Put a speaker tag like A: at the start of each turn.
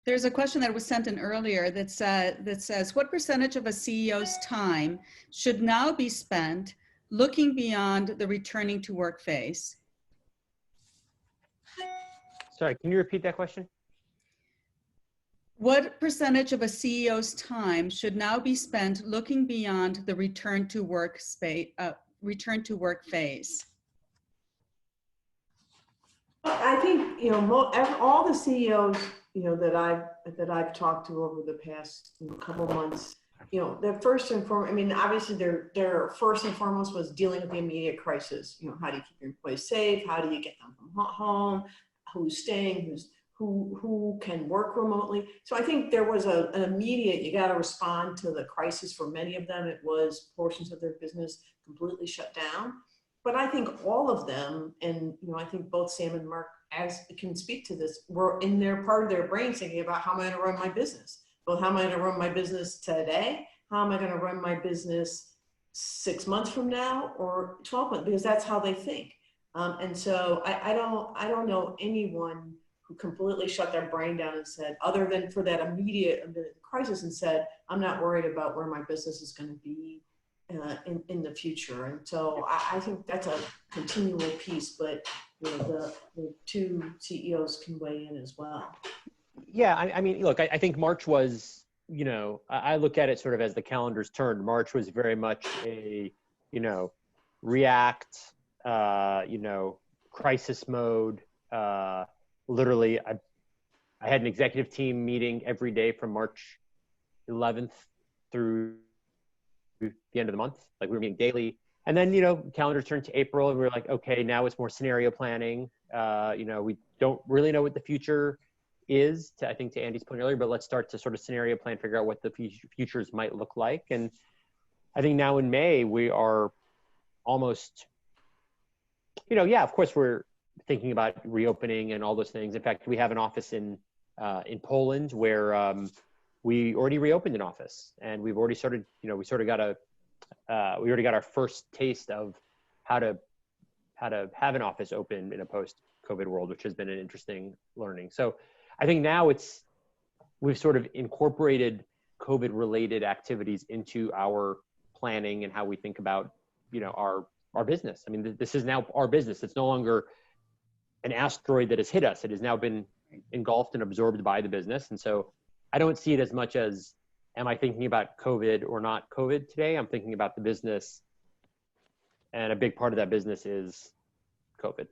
A: There's a question that was sent in earlier that says, what percentage of a CEO's time should now be spent looking beyond the returning to work phase?
B: Sorry, can you repeat that question?
A: What percentage of a CEO's time should now be spent looking beyond the return to work phase?
C: I think, you know, all the CEOs, you know, that I've talked to over the past couple of months, you know, their first and foremost, I mean, obviously their first and foremost was dealing with the immediate crisis. You know, how do you keep your employees safe? How do you get them from home? Who's staying? Who can work remotely? So I think there was an immediate, you got to respond to the crisis. For many of them, it was portions of their business completely shut down. But I think all of them, and you know, I think both Sam and Mark can speak to this, were in their part of their brain thinking about how am I going to run my business? Well, how am I going to run my business today? How am I going to run my business 6 months from now or 12 months? Because that's how they think. And so I don't know anyone who completely shut their brain down and said, other than for that immediate crisis, and said, I'm not worried about where my business is going to be in the future. And so I think that's a continual piece, but you know, the two CEOs can weigh in as well.
B: Yeah, I mean, look, I think March was, you know, I look at it sort of as the calendars turned. March was very much a, you know, react, you know, crisis mode. Literally, I had an executive team meeting every day from March 11th through the end of the month. Like we were meeting daily. And then, you know, calendars turned to April and we were like, okay, now it's more scenario planning. You know, we don't really know what the future is, I think to Andy's point earlier, but let's start to sort of scenario plan, figure out what the futures might look like. And I think now in May, we are almost, you know, yeah, of course we're thinking about reopening and all those things. In fact, we have an office in Poland where we already reopened an office, and we've already started, you know, we already got our first taste of how to have an office open in a post-COVID world, which has been an interesting learning. So I think now we've sort of incorporated COVID-related activities into our planning and how we think about, you know, our business. I mean, this is now our business. It's no longer an asteroid that has hit us. It has now been engulfed and absorbed by the business. And so I don't see it as much as, am I thinking about COVID or not COVID today? I'm thinking about the business. And a big part of that business is COVID.